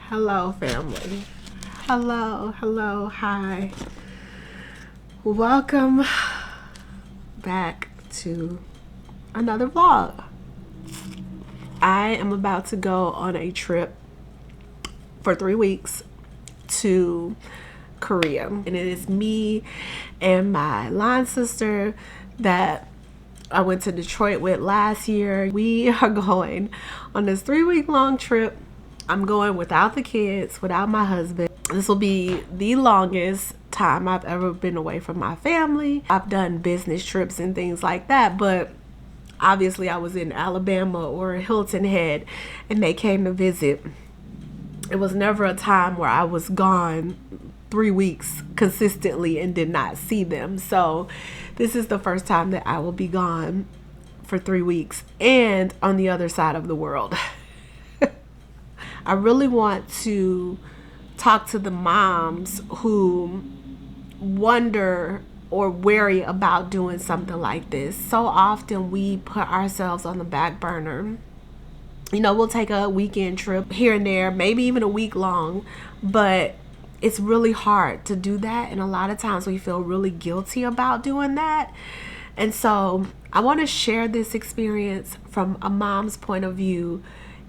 Hello, family. Hello, hi. Welcome back to another vlog. I am about to go on a trip for 3 weeks to Korea, and it is me and my line sister that I went to Detroit with last year. We are going on this 3-week long trip. I'm going without the kids, without my husband. This will be the longest time I've ever been away from my family. I've done business trips and things like that, but obviously I was in Alabama or Hilton Head and they came to visit. It was never a time where I was gone 3 weeks consistently and did not see them. So this is the first time that I will be gone for 3 weeks and on the other side of the world. I really want to talk to the moms who wonder or worry about doing something like this. So often we put ourselves on the back burner. You know, we'll take a weekend trip here and there, maybe even a week long, but it's really hard to do that. And a lot of times we feel really guilty about doing that. And so I want to share this experience from a mom's point of view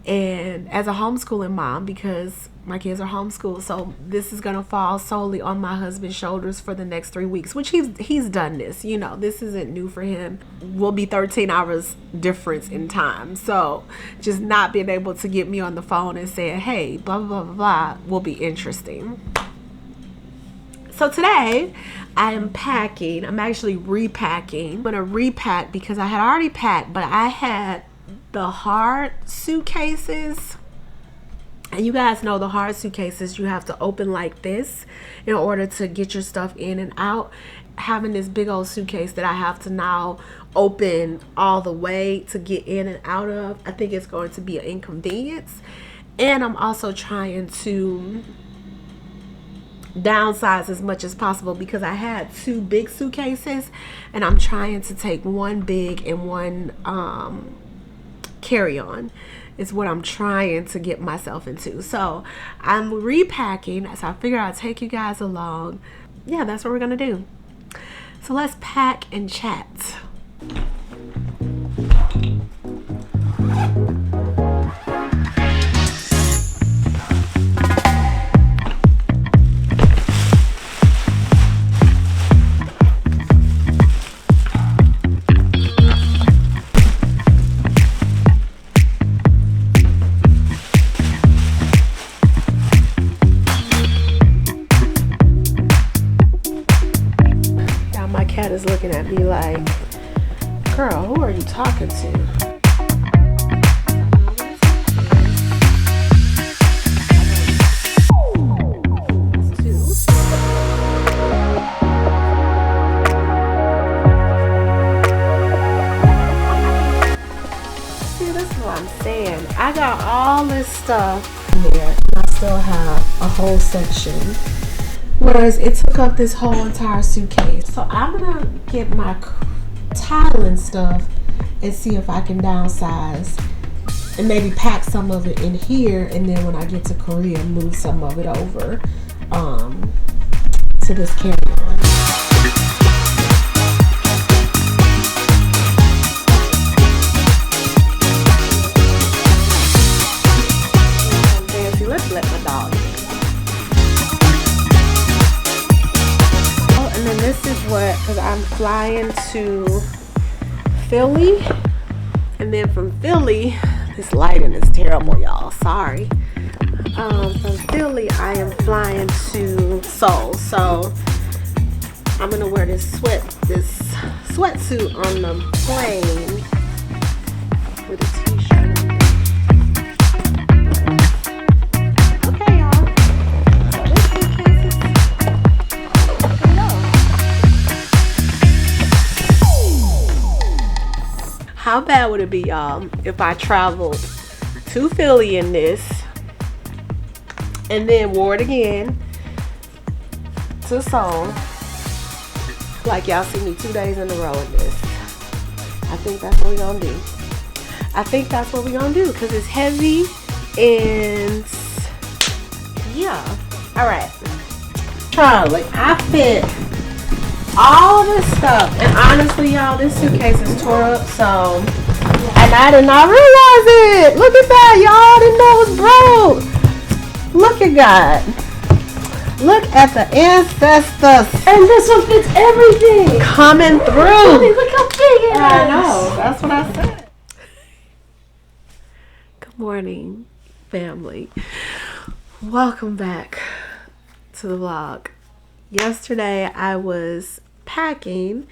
and as a homeschooling mom, because my kids are homeschooled. So this is going to fall solely on my husband's shoulders for the next 3 weeks, which he's done this. You know, this isn't new for him. We'll be 13 hours difference in time. So just not being able to get me on the phone and saying, hey, blah, blah, blah, blah, will be interesting. So today I am packing. I'm actually repacking. I'm going to repack because I had already packed, but I had the hard suitcases. And you guys know the hard suitcases you have to open like this in order to get your stuff in and out. Having this big old suitcase that I have to now open all the way to get in and out of, I think it's going to be an inconvenience. And I'm also trying to downsize as much as possible because I had 2 big suitcases and I'm trying to take one big and one carry-on is what I'm trying to get myself into. So I'm repacking, so I figured I'd take you guys along. Yeah, that's what we're gonna do. So let's pack and chat. Is looking at me like, girl, who are you talking to? See, this is what I'm saying. I got all this stuff in there. I still have a whole section, whereas it took up this whole entire suitcase. So I'm gonna get my tile and stuff and see if I can downsize and maybe pack some of it in here, and then when I get to Korea, move some of it over to this carry-on. Fancy, let's let my dog in. And then this is what, because I'm flying to Philly, and then from Philly, this lighting is terrible, y'all, sorry. From Philly, I am flying to Seoul, so I'm gonna wear this sweatsuit on the plane with a t-shirt. How bad would it be, y'all, if I traveled to Philly in this and then wore it again to Seoul? Like y'all see me 2 days in a row in this. I think that's what we're gonna do. I think that's what we're gonna do because it's heavy and All right. Charlie, I fit all this stuff, and honestly, y'all, this suitcase is tore up, so, and I did not realize it. Look at that, y'all. I didn't know it was broke. Look at God. Look at the ancestors. And this one fits everything. Coming through. Honey, look how big it is. I know. That's what I said. Good morning, family. Welcome back to the vlog. Yesterday I was packing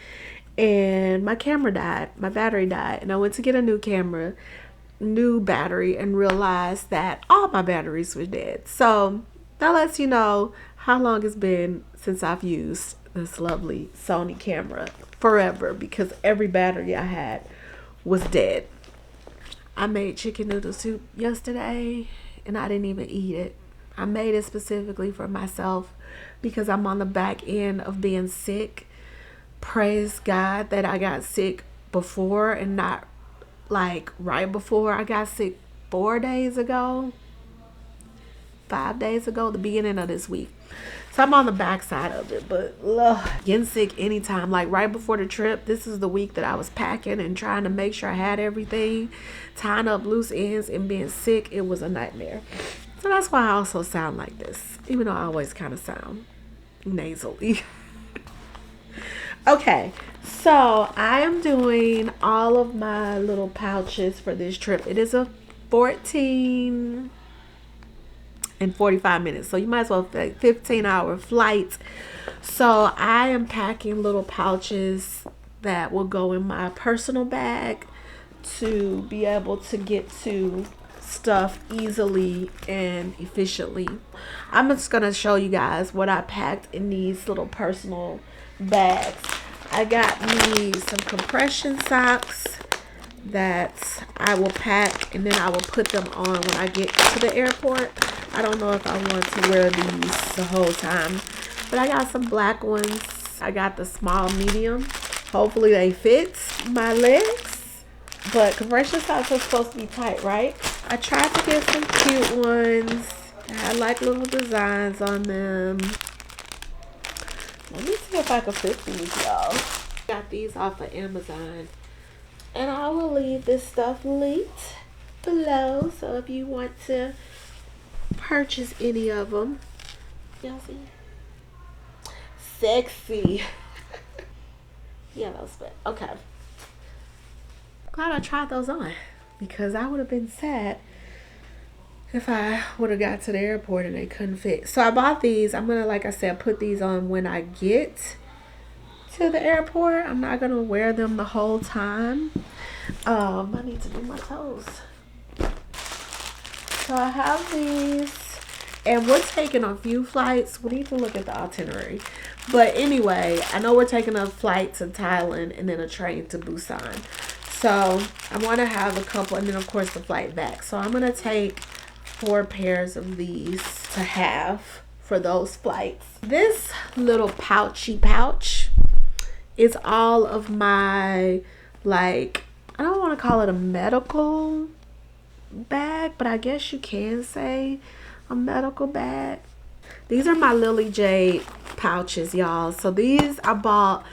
and my camera died. My battery died, and I went to get a new battery, and realized that all my batteries were dead. So that lets you know how long it's been since I've used this lovely Sony camera. Forever, because every battery I had was dead. I made chicken noodle soup yesterday and I didn't even eat it. I made it specifically for myself because I'm on the back end of being sick. Praise God that I got sick before, and not like right before. I got sick 4 days ago. 5 days ago, the beginning of this week. So I'm on the backside of it, but getting sick anytime, like right before the trip. This is the week that I was packing and trying to make sure I had everything, tying up loose ends, and being sick. It was a nightmare. So that's why I also sound like this, even though I always kind of sound nasally. Okay, so I am doing all of my little pouches for this trip. It is a 14 and 45 minutes, so you might as well 15-hour flight. So I am packing little pouches that will go in my personal bag to be able to get to stuff easily and efficiently. I'm just gonna show you guys what I packed in these little personal bags. I got me some compression socks that I will pack, and then I will put them on when I get to the airport. I don't know if I want to wear these the whole time, but I got some black ones. I got the small medium. Hopefully they fit my legs, but compression socks are supposed to be tight, right? I tried to get some cute ones that had like little designs on them. Let me see if I can fit these, y'all. Got these off of Amazon. And I will leave this stuff linked below, so if you want to purchase any of them. Y'all see? Sexy. Yeah, those fit. Okay. Glad I tried those on, because I would have been sad if I would have got to the airport and they couldn't fit. So I bought these. I'm gonna, like I said, put these on when I get to the airport. I'm not gonna wear them the whole time. I need to do my toes. So I have these, and we're taking a few flights. We need to look at the itinerary, but anyway, I know we're taking a flight to Thailand and then a train to Busan. So I want to have a couple, and then of course the flight back. So I'm gonna take 4 pairs of these to have for those flights. This little pouchy pouch is all of my, like, I don't want to call it a medical bag, but I guess you can say a medical bag. These are my Lily Jade pouches, y'all. So these I bought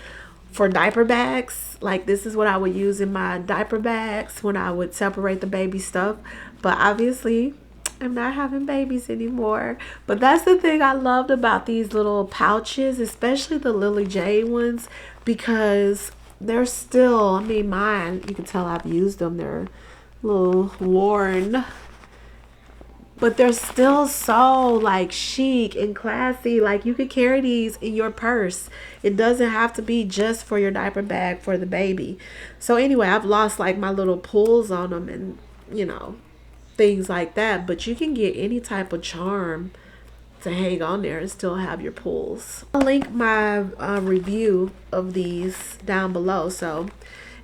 for diaper bags. Like, this is what I would use in my diaper bags when I would separate the baby stuff. But obviously I'm not having babies anymore. But that's the thing I loved about these little pouches, especially the Lily Jade ones, because they're still, I mean, mine, you can tell I've used them. They're a little worn, but they're still so like chic and classy. Like, you could carry these in your purse. It doesn't have to be just for your diaper bag for the baby. So anyway, I've lost like my little pulls on them and, you know, things like that, but you can get any type of charm to hang on there and still have your pulls. I'll link my review of these down below. So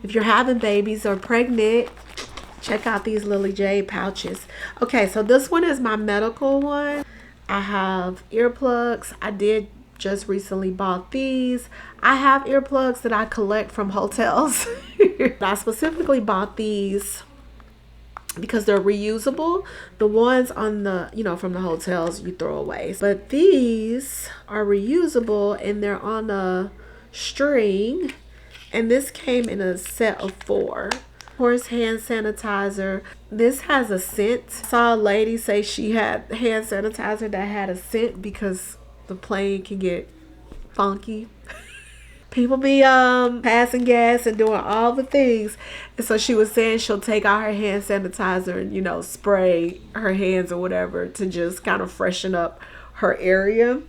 if you're having babies or pregnant, check out these Lily Jade pouches. Okay, so this one is my medical one. I have earplugs. I did just recently bought these. I have earplugs that I collect from hotels. I specifically bought these because they're reusable. The ones on the, you know, from the hotels you throw away. But these are reusable and they're on a string. And this came in a set of 4. Of course, hand sanitizer. This has a scent. I saw a lady say she had hand sanitizer that had a scent because the plane can get funky. People be passing gas and doing all the things. And so she was saying she'll take out her hand sanitizer and, you know, spray her hands or whatever to just kind of freshen up her area.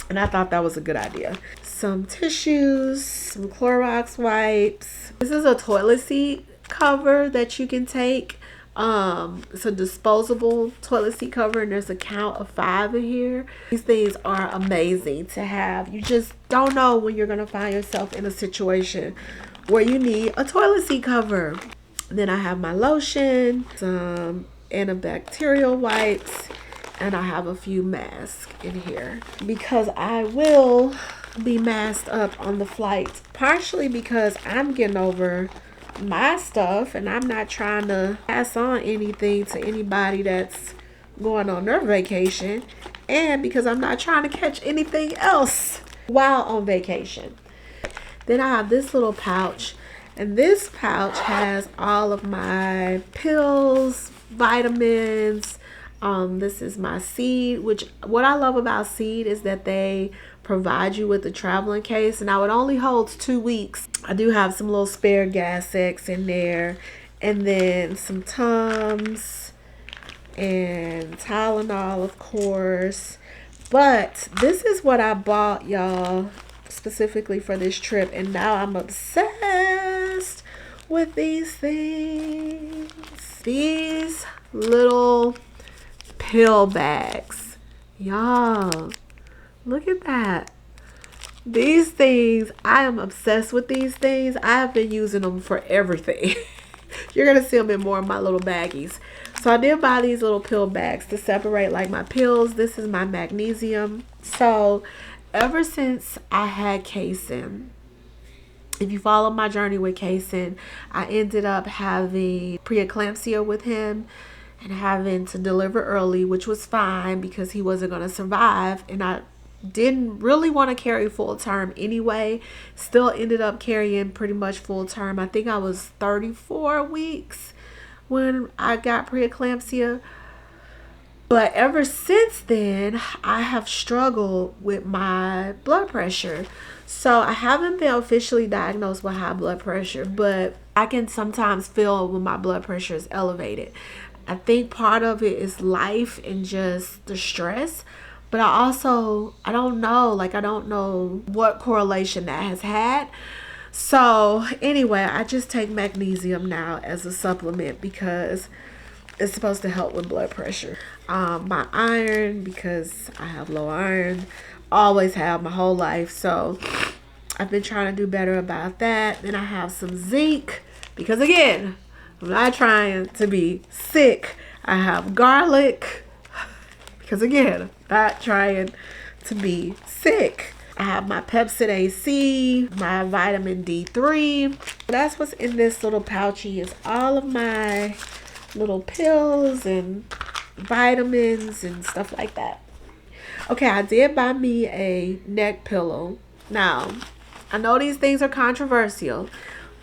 And I thought that was a good idea. Some tissues, some Clorox wipes. This is a toilet seat cover that you can take. It's a disposable toilet seat cover and there's a count of 5 in here. These things are amazing to have. You just don't know when you're gonna find yourself in a situation where you need a toilet seat cover. Then I have my lotion, some antibacterial wipes, and I have a few masks in here because I will be masked up on the flight, partially because I'm getting over my stuff and I'm not trying to pass on anything to anybody that's going on their vacation, and because I'm not trying to catch anything else while on vacation. Then I have this little pouch, and this pouch has all of my pills, vitamins. This is my Seed, which what I love about Seed is that they provide you with a traveling case. Now it only holds 2 weeks. I do have some little spare Gas X in there, and then some Tums and Tylenol, of course. But this is what I bought, y'all, specifically for this trip, and now I'm obsessed with these things. These little pill bags, y'all, look at that. These things, I am obsessed with these things. I have been using them for everything. You're gonna see them in more of my little baggies. So I did buy these little pill bags to separate like my pills. This is my magnesium. So ever since I had Kaysen, if you follow my journey with Kaysen, I ended up having preeclampsia with him and having to deliver early, which was fine because he wasn't going to survive. And I didn't really want to carry full term anyway. Still ended up carrying pretty much full term. I think I was 34 weeks when I got preeclampsia. But ever since then, I have struggled with my blood pressure. So I haven't been officially diagnosed with high blood pressure, but I can sometimes feel when my blood pressure is elevated. I think part of it is life and just the stress. But I don't know what correlation that has had. So anyway, I just take magnesium now as a supplement because it's supposed to help with blood pressure. My iron, because I have low iron, always have my whole life. So I've been trying to do better about that. Then I have some zinc because, again, I'm not trying to be sick. I have garlic because, again, I'm not trying to be sick. I have my Pepcid AC, my vitamin D3. That's what's in this little pouchy, is all of my little pills and vitamins and stuff like that. Okay, I did buy me a neck pillow. Now, I know these things are controversial,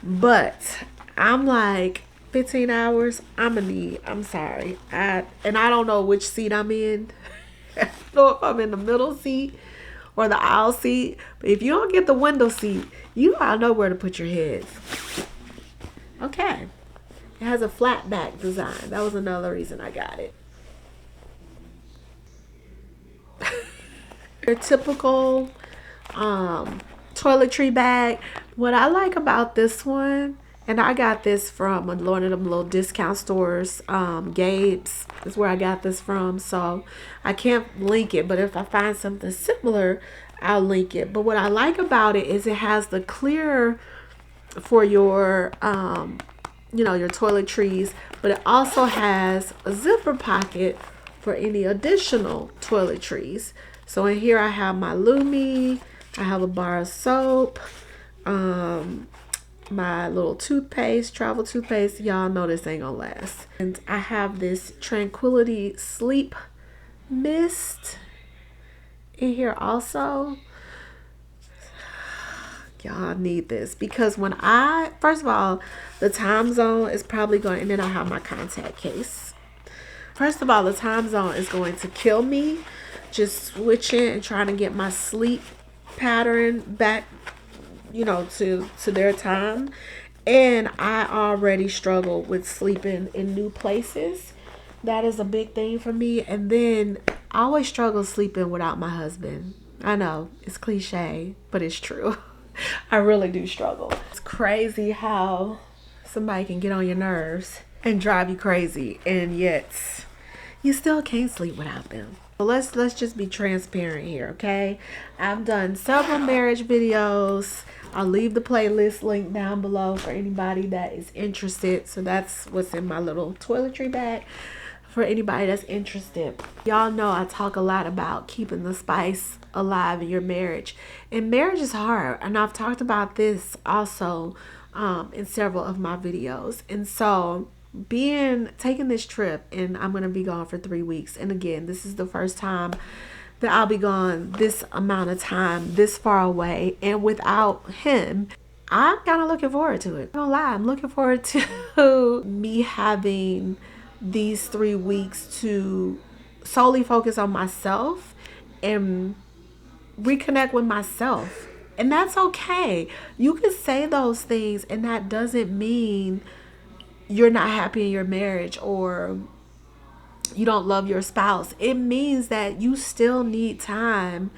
but I'm like 15 hours. I'm sorry. I don't know which seat I'm in. I don't know if I'm in the middle seat or the aisle seat. But if you don't get the window seat, you gotta know where to put your heads. Okay. It has a flat back design. That was another reason I got it. Your typical toiletry bag. What I like about this one, and I got this from one of them little discount stores, Gabe's is where I got this from. So I can't link it, but if I find something similar, I'll link it. But what I like about it is it has the clear for your your toiletries, but it also has a zipper pocket for any additional toiletries. So in here I have my Lumi, I have a bar of soap, my little toothpaste, travel toothpaste. Y'all know this ain't gonna last. And I have this Tranquility Sleep Mist in here also. Y'all need this because when first of all, the time zone is probably going, and then I have my contact case. First of all, the time zone is going to kill me, just switching and trying to get my sleep pattern back, you know, to their time. And I already struggle with sleeping in new places. That is a big thing for me. And then I always struggle sleeping without my husband. I know it's cliche, but it's true. I really do struggle. It's crazy how somebody can get on your nerves and drive you crazy, and yet you still can't sleep without them. Let's just be transparent here, okay? I've done several marriage videos. I'll leave the playlist link down below for anybody that is interested. So that's what's in my little toiletry bag for anybody that's interested. Y'all know I talk a lot about keeping the spice alive in your marriage. And marriage is hard. And I've talked about this also in several of my videos. And so taking this trip, and I'm going to be gone for 3 weeks. And again, this is the first time that I'll be gone this amount of time, this far away, and without him. I'm kind of looking forward to it. I'm gonna lie, I'm looking forward to me having these 3 weeks to solely focus on myself and reconnect with myself. And that's okay. You can say those things, and that doesn't mean you're not happy in your marriage or you don't love your spouse. It means that you still need time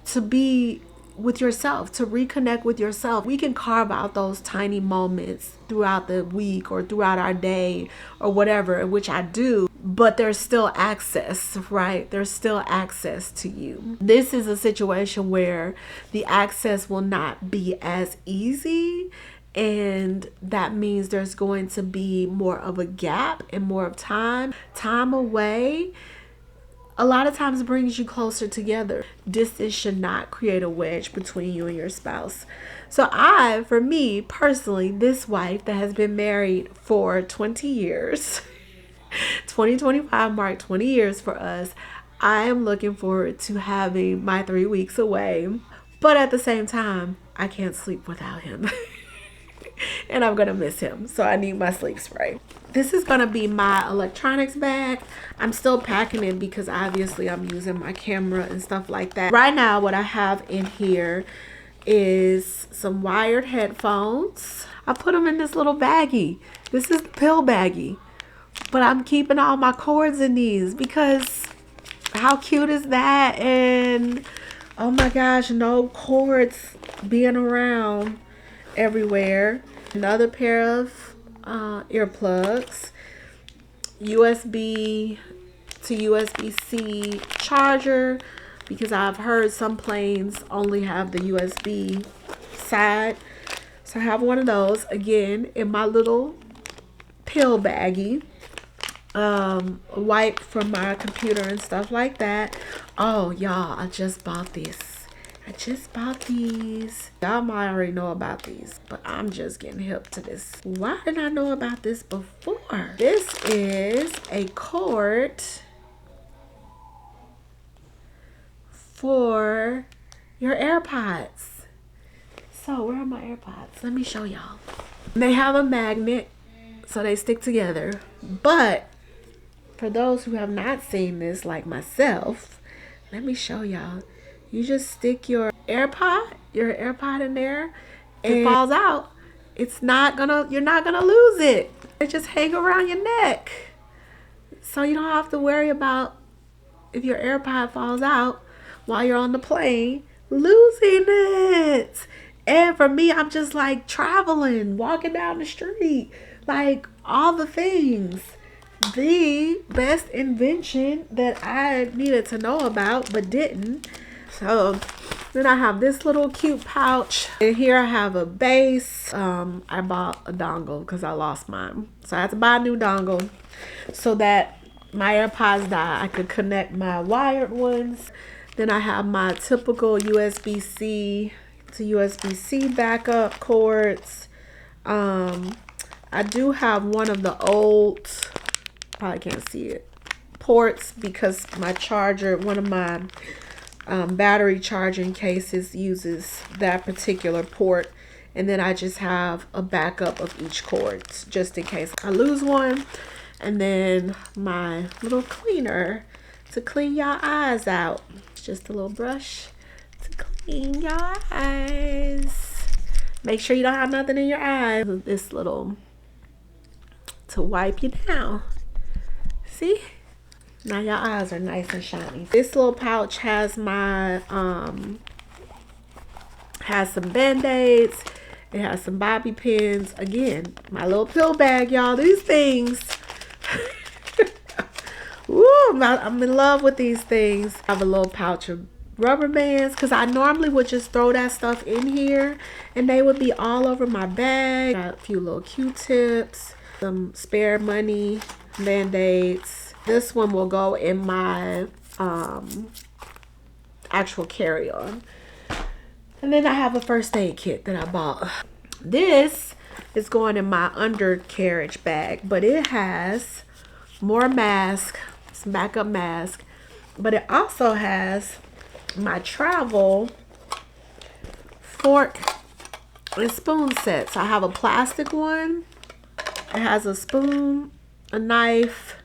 to be with yourself, to reconnect with yourself. We can carve out those tiny moments throughout the week or throughout our day or whatever, which I do, but there's still access, right? There's still access to you. This is a situation where the access will not be as easy, and that means there's going to be more of a gap and more of time away. A lot of times brings you closer together. Distance should not create a wedge between you and your spouse. So for me personally, this wife that has been married for 20 years, 2025 marked 20 years for us. I am looking forward to having my 3 weeks away, but at the same time, I can't sleep without him. And I'm gonna miss him, so I need my sleep spray. This is gonna be my electronics bag. I'm still packing it because obviously I'm using my camera and stuff like that. Right now, what I have in here is some wired headphones. I put them in this little baggie. This is the pill baggie, but I'm keeping all my cords in these because how cute is that? And oh my gosh, no cords being around everywhere. Another pair of earplugs, USB to USB-C charger, because I've heard some planes only have the USB side. So I have one of those again in my little pill baggie. A wipe from my computer and stuff like that. Oh y'all, I just bought this. I just bought these. Y'all might already know about these, but I'm just getting hip to this. Why didn't I know about this before? This is a cord for your AirPods. So where are my AirPods? Let me show y'all. They have a magnet, so they stick together. But for those who have not seen this, like myself, let me show y'all. You just stick your AirPod in there, and it falls out. You're not gonna lose it. It just hang around your neck. So you don't have to worry about if your AirPod falls out while you're on the plane, losing it. And for me, I'm just like traveling, walking down the street, like all the things. The best invention that I needed to know about but didn't. So then I have this little cute pouch, and here I have a base. I bought a dongle because I lost mine, so I had to buy a new dongle so that my AirPods die, I could connect my wired ones. Then I have my typical USB-C to USB-C backup cords. I do have one of the old, probably can't see it, ports, because my charger, one of my battery charging cases uses that particular port. And then I just have a backup of each cord just in case I lose one. And then my little cleaner to clean y'all eyes out. Just a little brush to clean your eyes. Make sure you don't have nothing in your eyes. This little to wipe you down. See? Now your eyes are nice and shiny. This little pouch has my has some band-aids. It has some bobby pins. Again, my little pill bag, y'all. These things. Woo, I'm in love with these things. I have a little pouch of rubber bands because I normally would just throw that stuff in here and they would be all over my bag. Got a few little Q-tips, some spare money, band-aids. This one will go in my actual carry-on. And then I have a first aid kit that I bought. This is going in my undercarriage bag, but it has more masks, some backup masks, but it also has my travel fork and spoon sets. I have a plastic one. It has a spoon, a knife,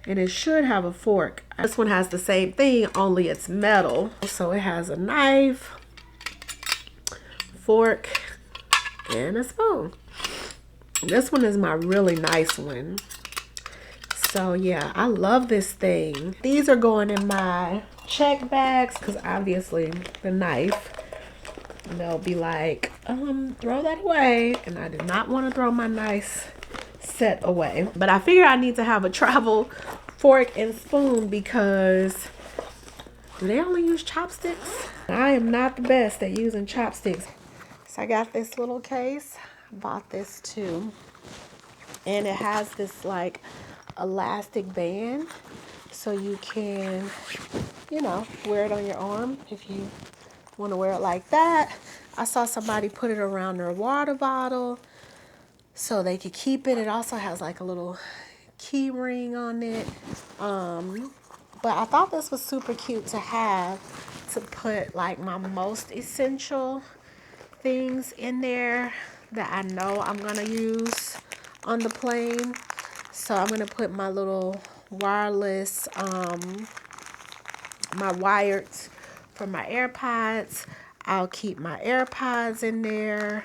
and it should have a fork. This one has the same thing, only it's metal. So it has a knife, fork, and a spoon. This one is my really nice one. So yeah, I love this thing. These are going in my check bags because obviously the knife, they'll be like, throw that away. And I did not want to throw my nice set away. But I figure I need to have a travel fork and spoon because they only use chopsticks. I am not the best at using chopsticks. So I got this little case. I bought this too. And it has this like elastic band. So you can, you know, wear it on your arm if you want to wear it like that. I saw somebody put it around their water bottle so they could keep it. It also has like a little key ring on it. But I thought this was super cute to have to put like my most essential things in there that I know I'm gonna use on the plane. So I'm gonna put my little wireless, my wired for my AirPods. I'll keep my AirPods in there.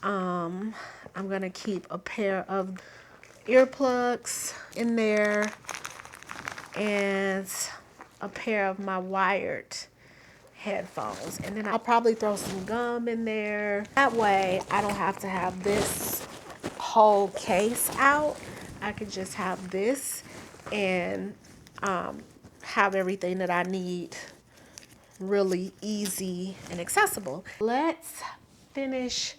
I'm gonna keep a pair of earplugs in there and a pair of my wired headphones. And then I'll probably throw some gum in there. That way I don't have to have this whole case out. I could just have this and have everything that I need really easy and accessible. Let's finish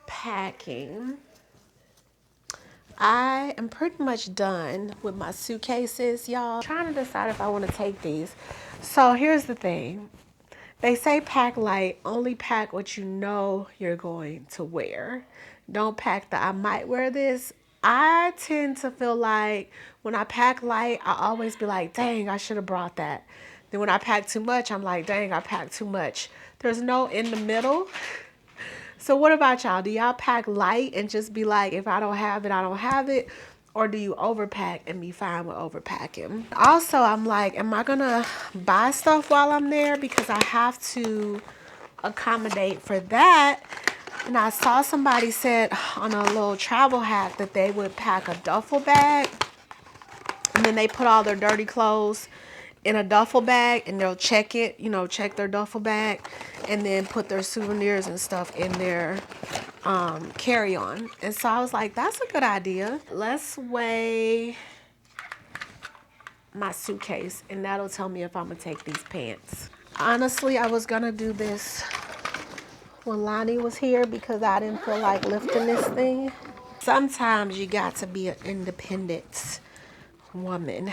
packing. I am pretty much done with my suitcases, y'all. I'm trying to decide if I want to take these. So here's the thing. They say pack light, only pack what you know you're going to wear. Don't pack the I might wear this. I tend to feel like when I pack light, I always be like, dang, I should have brought that. Then when I pack too much, I'm like, dang, I packed too much. There's no in the middle. So what about y'all? Do y'all pack light and just be like, if I don't have it, I don't have it? Or do you overpack and be fine with overpacking? Also, I'm like, am I gonna buy stuff while I'm there? Because I have to accommodate for that. And I saw somebody said on a little travel hack that they would pack a duffel bag. And then they put all their dirty clothes in a duffel bag and they'll check it, you know, check their duffel bag and then put their souvenirs and stuff in their carry-on. And so I was like, that's a good idea. Let's weigh my suitcase and that'll tell me if I'm gonna take these pants. Honestly, I was gonna do this when Lonnie was here because I didn't feel like lifting this thing. Sometimes you got to be an independent woman.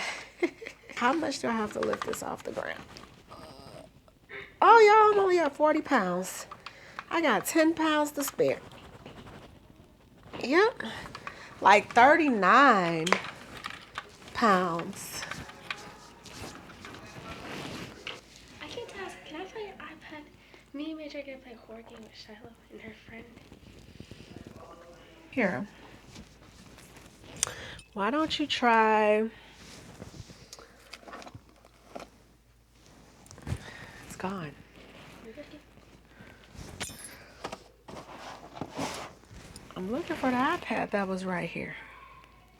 How much do I have to lift this off the ground? Oh, y'all, I'm only at 40 pounds. I got 10 pounds to spare. Yep. Like 39 pounds. I can't tell. Can I play your iPad? Me and Major are gonna play a horror game with Shiloh and her friend. Here. Why don't you try? It's gone. I'm looking for the iPad that was right here.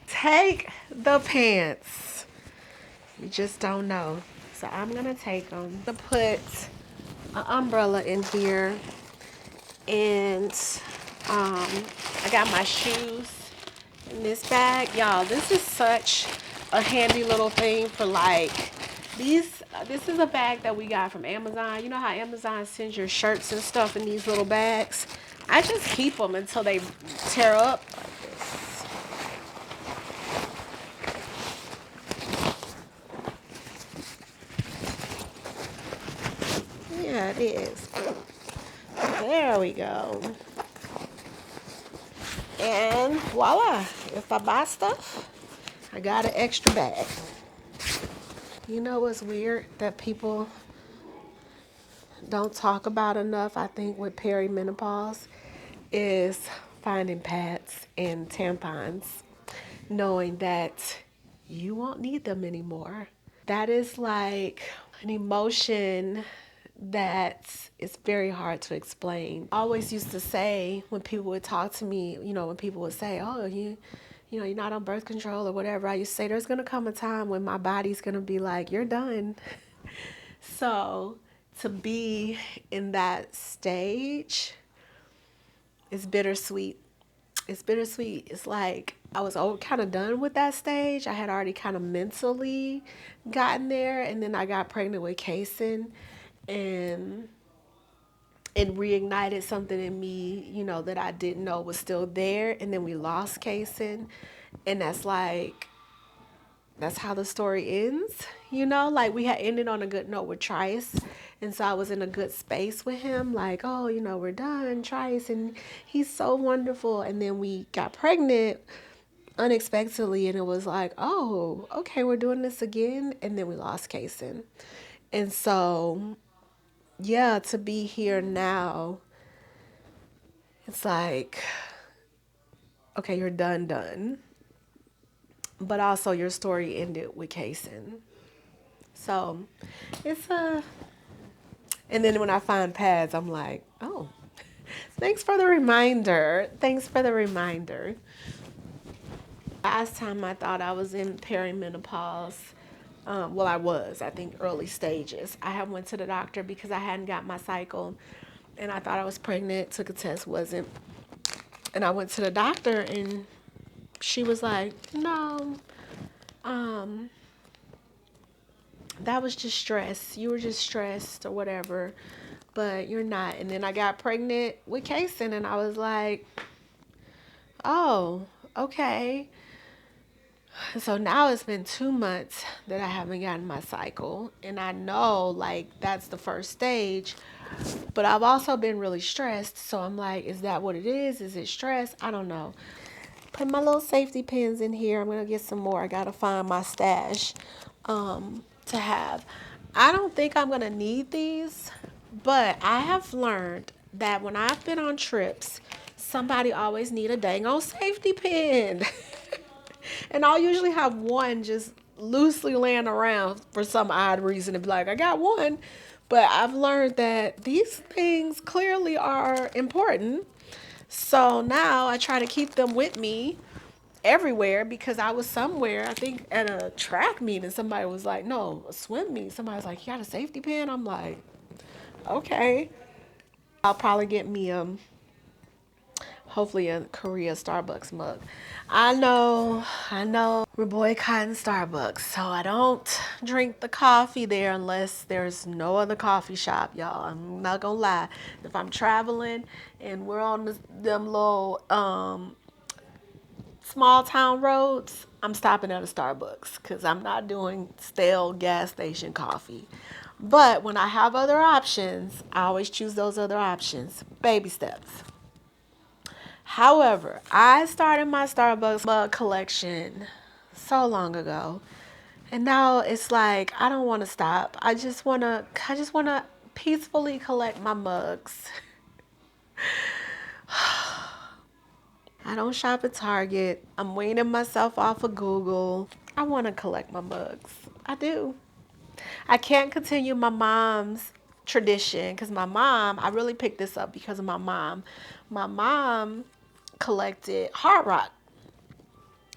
Take the pants. You just don't know. So I'm gonna take them. To put an umbrella in here, and I got my shoes in this bag. Y'all, this is such a handy little thing for like these. This is a bag that we got from Amazon. You know how Amazon sends your shirts and stuff in these little bags? I just keep them until they tear up. Yeah, it is. There we go. And voila, if I buy stuff, I got an extra bag. You know what's weird that people don't talk about enough, I think, with perimenopause is finding pads and tampons, knowing that you won't need them anymore. That is like an emotion that is very hard to explain. I always used to say when people would talk to me, when people would say, oh, you're not on birth control or whatever, I used to say there's going to come a time when my body's going to be like, you're done. So to be in that stage is bittersweet. It's bittersweet. It's like I was kind of done with that stage. I had already kind of mentally gotten there, and then I got pregnant with Kason, and it reignited something in me, that I didn't know was still there. And then we lost Kason, and that's how the story ends. Like we had ended on a good note with Trice. And so I was in a good space with him, like, oh, we're done, Trice, and he's so wonderful. And then we got pregnant unexpectedly, and it was like, oh, okay, we're doing this again. And then we lost Kason. And so, yeah, to be here now, it's like, okay, you're done. But also your story ended with Kason. So it's and then when I find pads, I'm like, oh, thanks for the reminder. Last time I thought I was in perimenopause. I was, I think, early stages. I had went to the doctor because I hadn't got my cycle, and I thought I was pregnant, took a test, wasn't. And I went to the doctor, and she was like, no, that was just stress. You were just stressed or whatever, but you're not. And then I got pregnant with Kason, and I was like, oh, okay. So now it's been 2 months that I haven't gotten my cycle, and I know like that's the first stage, but I've also been really stressed. So I'm like, is that what it is? Is it stress? I don't know. Put my little safety pins in here. I'm gonna get some more. I gotta find my stash to have. I don't think I'm gonna need these, but I have learned that when I've been on trips, somebody always need a dang old safety pin. And I'll usually have one just loosely laying around for some odd reason and be like, I got one. But I've learned that these things clearly are important. So now I try to keep them with me everywhere, because I was somewhere, I think at a track meet, and somebody was like, no, a swim meet. Somebody was like, you got a safety pin? I'm like, okay. I'll probably get me hopefully a Korea Starbucks mug. I know, we're boycotting Starbucks, so I don't drink the coffee there unless there's no other coffee shop, y'all. I'm not gonna lie. If I'm traveling and we're on them little small town roads, I'm stopping at a Starbucks because I'm not doing stale gas station coffee. But when I have other options, I always choose those other options. Baby steps. However, I started my Starbucks mug collection so long ago. And now it's like I don't want to stop. I just want to peacefully collect my mugs. I don't shop at Target. I'm weaning myself off of Google. I want to collect my mugs. I do. I can't continue my mom's tradition because my mom, I really picked this up because of my mom. My mom collected Hard Rock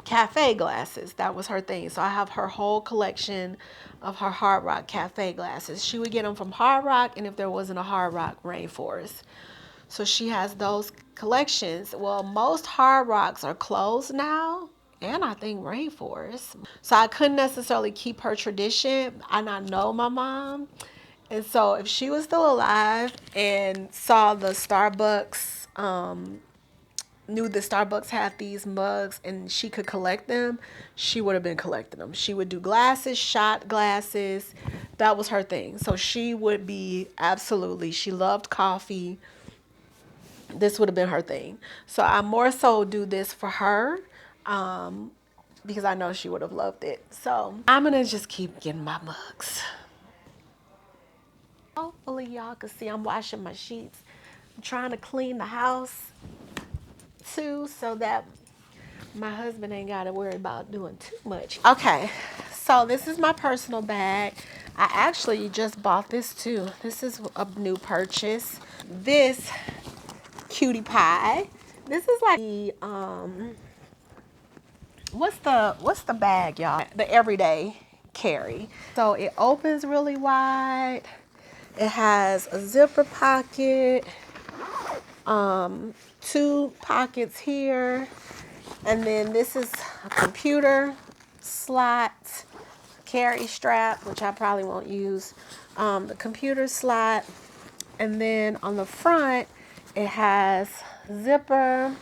cafe glasses. That was her thing. So I have her whole collection of her Hard Rock cafe glasses. She would get them from Hard Rock, and if there wasn't a Hard Rock, Rainforest. So she has those collections. Well, most Hard Rocks are closed now, and I think Rainforest. So I couldn't necessarily keep her tradition, and I know my mom. And so if she was still alive and saw the Starbucks, knew that Starbucks had these mugs and she could collect them, she would have been collecting them. She would do glasses, shot glasses. That was her thing. So she would be absolutely, she loved coffee. This would have been her thing. So I more so do this for her because I know she would have loved it. So I'm going to just keep getting my mugs. Hopefully y'all can see I'm washing my sheets. I'm trying to clean the house too so that my husband ain't got to worry about doing too much. Okay, so this is my personal bag. I actually just bought this too. This is a new purchase. This cutie pie. This is like the what's the bag, y'all? The everyday carry. So it opens really wide. It has a zipper pocket, two pockets here, and then this is a computer slot, carry strap, which I probably won't use, the computer slot, and then on the front it has zipper,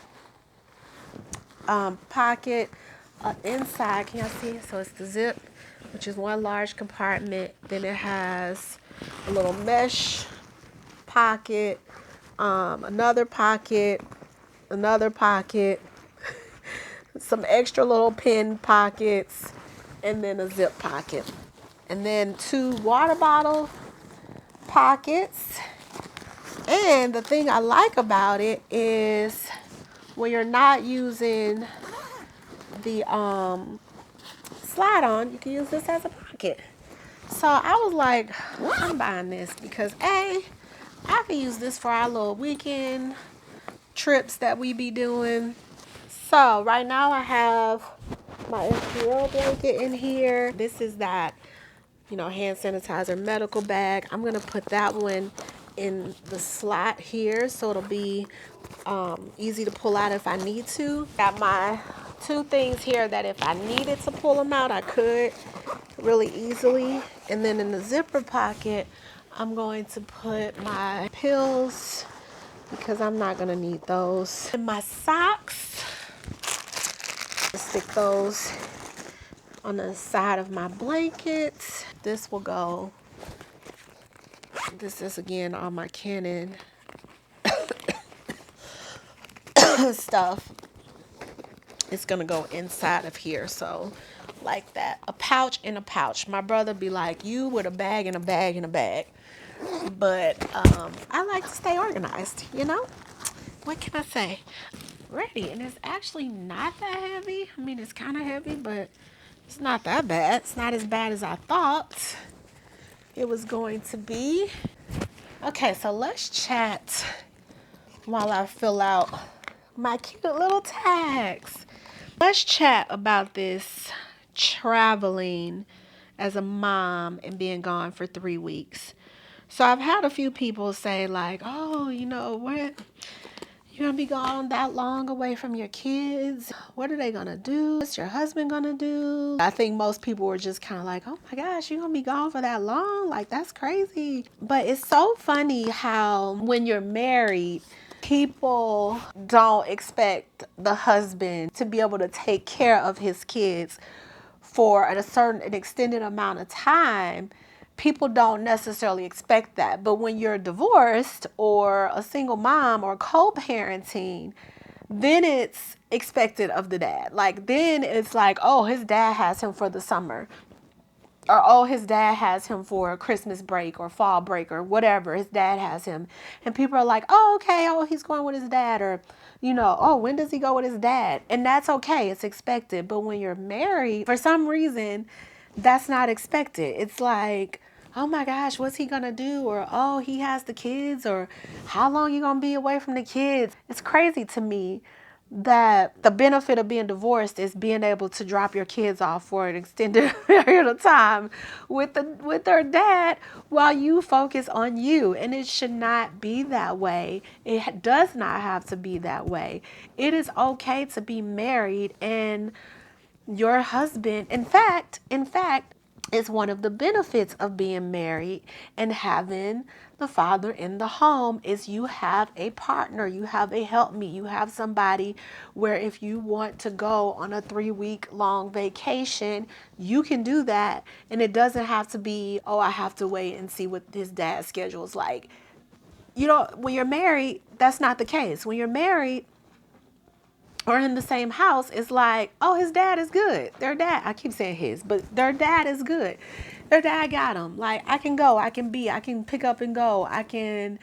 pocket, inside, can y'all see? So it's the zip, which is one large compartment. Then it has a little mesh pocket, another pocket, some extra little pin pockets, and then a zip pocket. And then two water bottle pockets. And the thing I like about it is when you're not using the slide on, you can use this as a pocket. So I was like, I'm buying this because I can use this for our little weekend trips that we be doing. So right now I have my SPL blanket in here. This is that, hand sanitizer medical bag. I'm gonna put that one in the slot here so it'll be easy to pull out if I need to. Got my two things here that if I needed to pull them out, I could really easily. And then in the zipper pocket, I'm going to put my pills because I'm not gonna need those. And my socks, stick those on the side of my blanket. This will go, this is again all my Canon stuff. It's gonna go inside of here, so like that. A pouch in a pouch. My brother be like, you with a bag in a bag in a bag. But I like to stay organized, What can I say? Ready, and it's actually not that heavy. I mean, it's kind of heavy, but it's not that bad. It's not as bad as I thought it was going to be. Okay, so let's chat while I fill out my cute little tags. Let's chat about this traveling as a mom and being gone for 3 weeks. So I've had a few people say like, oh, what? You're going to be gone that long away from your kids. What are they going to do? What's your husband going to do? I think most people were just kind of like, oh my gosh, you're going to be gone for that long? Like, that's crazy. But it's so funny how when you're married, people don't expect the husband to be able to take care of his kids for an extended amount of time. People don't necessarily expect that. But when you're divorced or a single mom or co-parenting, then it's expected of the dad. Like, then it's like, oh, his dad has him for the summer. Or, oh, his dad has him for a Christmas break or fall break or whatever. His dad has him. And people are like, oh, okay, oh, he's going with his dad. Or, oh, when does he go with his dad? And that's okay. It's expected. But when you're married, for some reason, that's not expected. It's like, oh my gosh, what's he gonna do? Or, oh, he has the kids. Or, how long you gonna be away from the kids? It's crazy to me that the benefit of being divorced is being able to drop your kids off for an extended period of time with their dad while you focus on you. And it should not be that way. It does not have to be that way. It is okay to be married, and your husband, in fact, is one of the benefits of being married and having the father in the home is you have a partner, you have a helpmeet, you have somebody where if you want to go on a 3-week long vacation, you can do that. And it doesn't have to be, oh, I have to wait and see what his dad's schedule is like. When you're married, that's not the case. When you're married, or in the same house, it's like, oh, his dad is good. Their dad, I keep saying his, but their dad is good. Their dad got them. Like, I can go, I can pick up and go. I can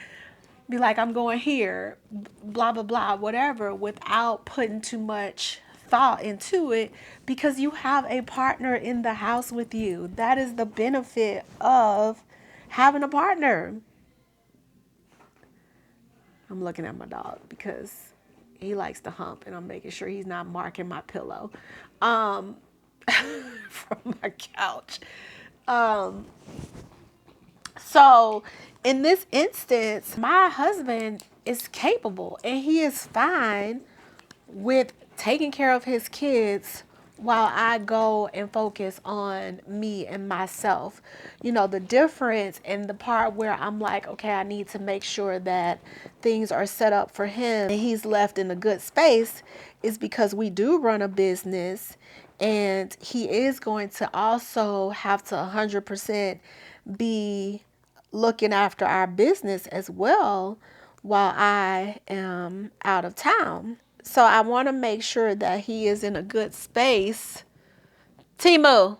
be like, I'm going here, blah, blah, blah, whatever, without putting too much thought into it because you have a partner in the house with you. That is the benefit of having a partner. I'm looking at my dog because he likes to hump, and I'm making sure he's not marking my pillow from my couch. So in this instance, my husband is capable, and he is fine with taking care of his kids while I go and focus on me and myself. The difference and the part where I'm like, okay, I need to make sure that things are set up for him and he's left in a good space is because we do run a business, and he is going to also have to 100% be looking after our business as well while I am out of town. So I want to make sure that he is in a good space. Timu,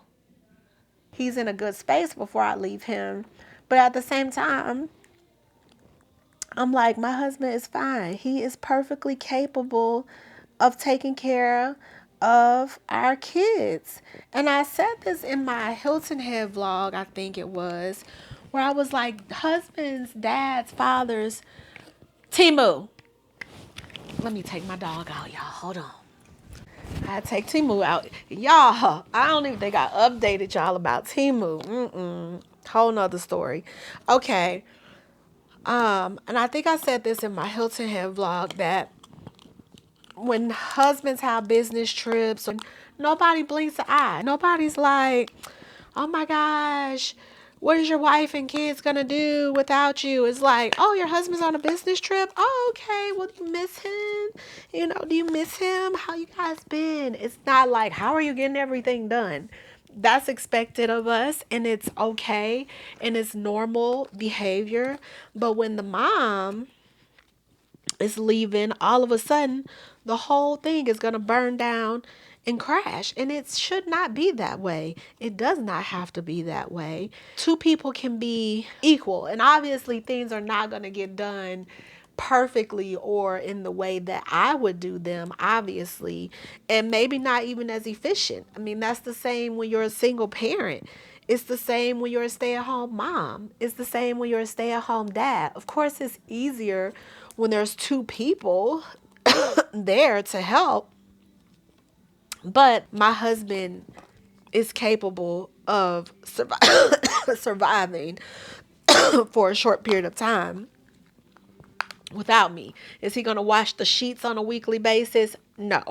he's in a good space before I leave him. But at the same time, I'm like, my husband is fine. He is perfectly capable of taking care of our kids. And I said this in my Hilton Head vlog, I think it was, where I was like, husbands, dads, fathers. Timu, let me take my dog out, y'all. Hold on. I take Timu out. Y'all, I don't even think I updated y'all about Timu. Whole nother story. Okay. And I think I said this in my Hilton Head vlog that when husbands have business trips, nobody blinks an eye. Nobody's like, oh my gosh, what is your wife and kids gonna do without you? It's like, oh, your husband's on a business trip? Oh, okay. Well, do you miss him? Do you miss him? How you guys been? It's not like, how are you getting everything done? That's expected of us, and it's okay, and it's normal behavior. But when the mom is leaving, all of a sudden, the whole thing is gonna burn down and crash. And it should not be that way. It does not have to be that way. Two people can be equal. And obviously things are not going to get done perfectly or in the way that I would do them, obviously. And maybe not even as efficient. I mean, that's the same when you're a single parent. It's the same when you're a stay-at-home mom. It's the same when you're a stay-at-home dad. Of course, it's easier when there's two people there to help. But my husband is capable of surviving for a short period of time without me. Is he going to wash the sheets on a weekly basis? No.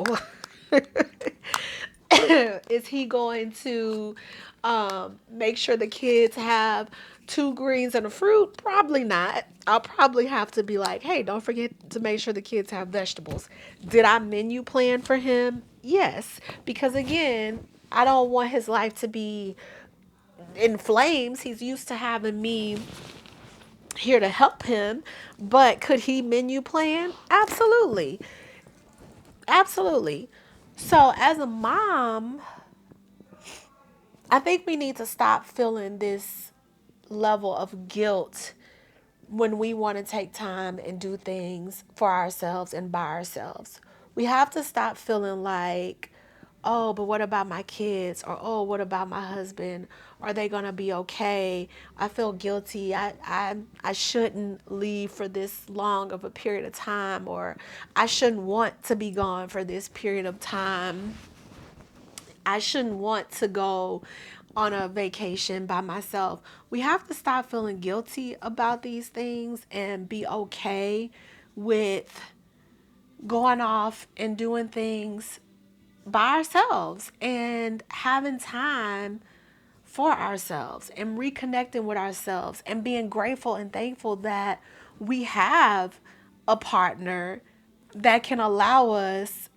Is he going to make sure the kids have 2 greens and a fruit? Probably not. I'll probably have to be like, hey, don't forget to make sure the kids have vegetables. Did I menu plan for him? Yes. Because again, I don't want his life to be in flames. He's used to having me here to help him. But could he menu plan? Absolutely. Absolutely. So, as a mom, I think we need to stop feeling this level of guilt when we want to take time and do things for ourselves and by ourselves. We have to stop feeling like, oh, but what about my kids? Or, oh, what about my husband? Are they going to be okay? I feel guilty. I shouldn't leave for this long of a period of time, or I shouldn't want to be gone for this period of time. I shouldn't want to go on a vacation by myself. We have to stop feeling guilty about these things and be okay with going off and doing things by ourselves and having time for ourselves and reconnecting with ourselves and being grateful and thankful that we have a partner that can allow us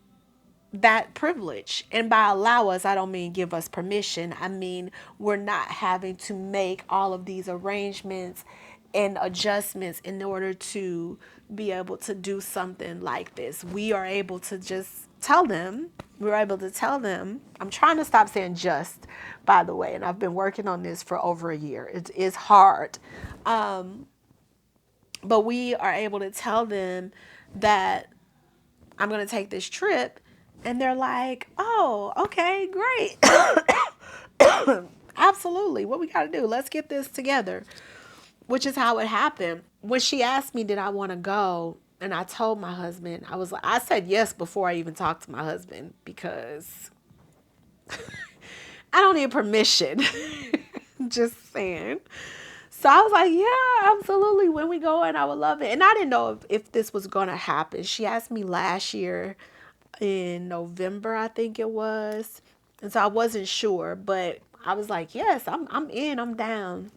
that privilege. And by allow us, I don't mean give us permission. I mean, we're not having to make all of these arrangements and adjustments in order to be able to do something like this. We are able to just tell them, we're able to tell them. I'm trying to stop saying just, by the way, and I've been working on this for over a year. It is hard. But we are able to tell them that I'm going to take this trip. And they're like, oh, okay, great. Absolutely. What we got to do? Let's get this together, which is how it happened. When she asked me, did I want to go? And I told my husband, I said yes before I even talked to my husband because I don't need permission. Just saying. So I was like, yeah, absolutely. When we go, and I would love it. And I didn't know if this was going to happen. She asked me last year in November, I think it was. And so I wasn't sure, but I was like, yes, I'm in, I'm down.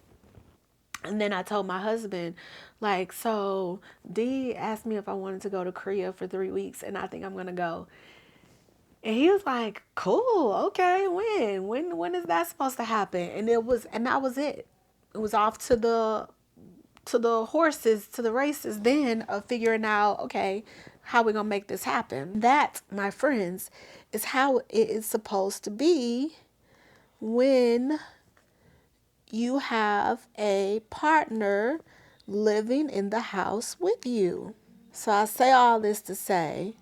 And then I told my husband, like, so Dee asked me if I wanted to go to Korea for 3 weeks, and I think I'm gonna go. And he was like, cool, okay, when is that supposed to happen? And that was it. It was off to the horses, to the races then of figuring out, okay, how we gonna make this happen. That, my friends, is how it is supposed to be when you have a partner living in the house with you. So I say all this to say,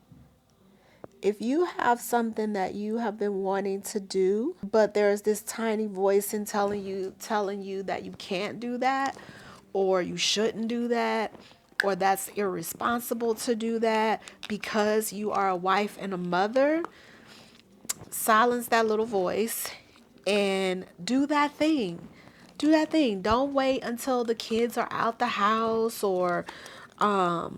if you have something that you have been wanting to do, but there's this tiny voice in telling you that you can't do that, or you shouldn't do that, or that's irresponsible to do that because you are a wife and a mother, silence that little voice and do that thing. Do that thing. Don't wait until the kids are out the house, or I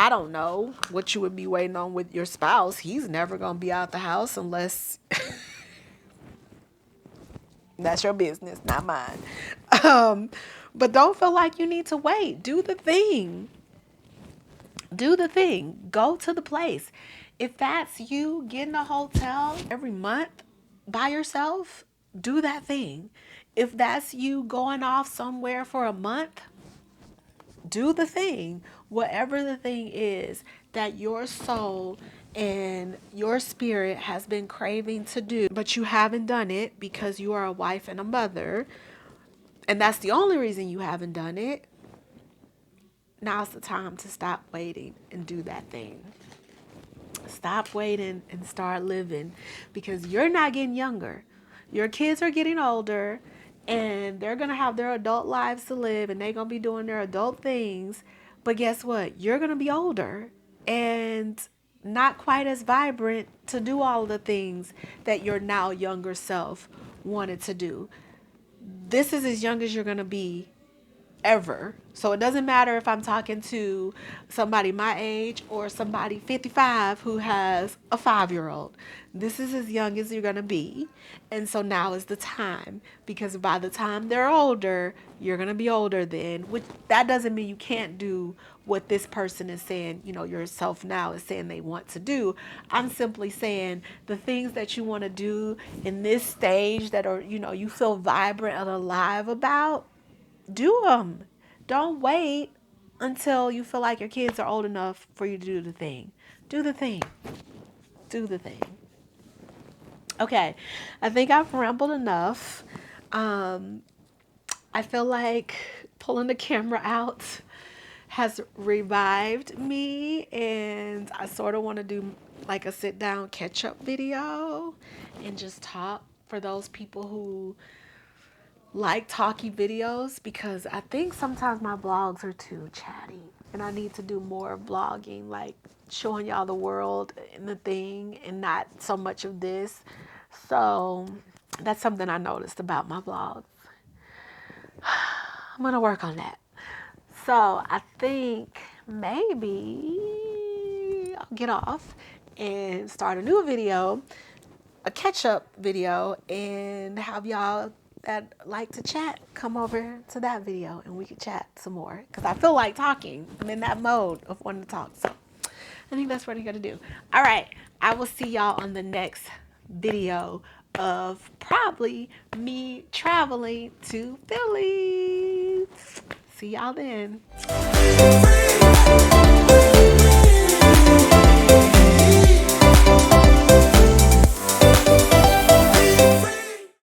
don't know what you would be waiting on with your spouse. He's never going to be out the house unless that's your business, not mine. Um, but don't feel like you need to wait. Do the thing. Do the thing. Go to the place. If that's you getting a hotel every month by yourself, do that thing. If that's you going off somewhere for a month, do the thing. Whatever the thing is that your soul and your spirit has been craving to do, but you haven't done it because you are a wife and a mother, and that's the only reason you haven't done it. Now's the time to stop waiting and do that thing. Stop waiting and start living, because you're not getting younger. Your kids are getting older, and they're going to have their adult lives to live, and they're going to be doing their adult things. But guess what? You're going to be older and not quite as vibrant to do all of the things that your now younger self wanted to do. This is as young as you're going to be ever. So it doesn't matter if I'm talking to somebody my age or somebody 55 who has a 5-year-old. This is as young as you're going to be. And so now is the time, because by the time they're older, you're going to be older then, which that doesn't mean you can't do what this person is saying, yourself now is saying they want to do. I'm simply saying the things that you want to do in this stage that are, you feel vibrant and alive about, do them. Don't wait. until you feel like your kids are old enough for you to do the thing. Do the thing. Do the thing. Okay, I think I've rambled enough. I feel like pulling the camera out has revived me, and I sort of want to do like a sit down catch up video and just talk for those people who like talky videos, because I think sometimes my vlogs are too chatty and I need to do more vlogging, like showing y'all the world and the thing and not so much of this. So that's something I noticed about my vlogs. I'm gonna work on that. So I think maybe I'll get off and start a new video, a catch up video, and have y'all that like to chat come over to that video and we can chat some more, because I feel like talking. I'm in that mode of wanting to talk. So I think that's what I'm gonna do. All right, I will see y'all on the next video of probably me traveling to Philly. See y'all then.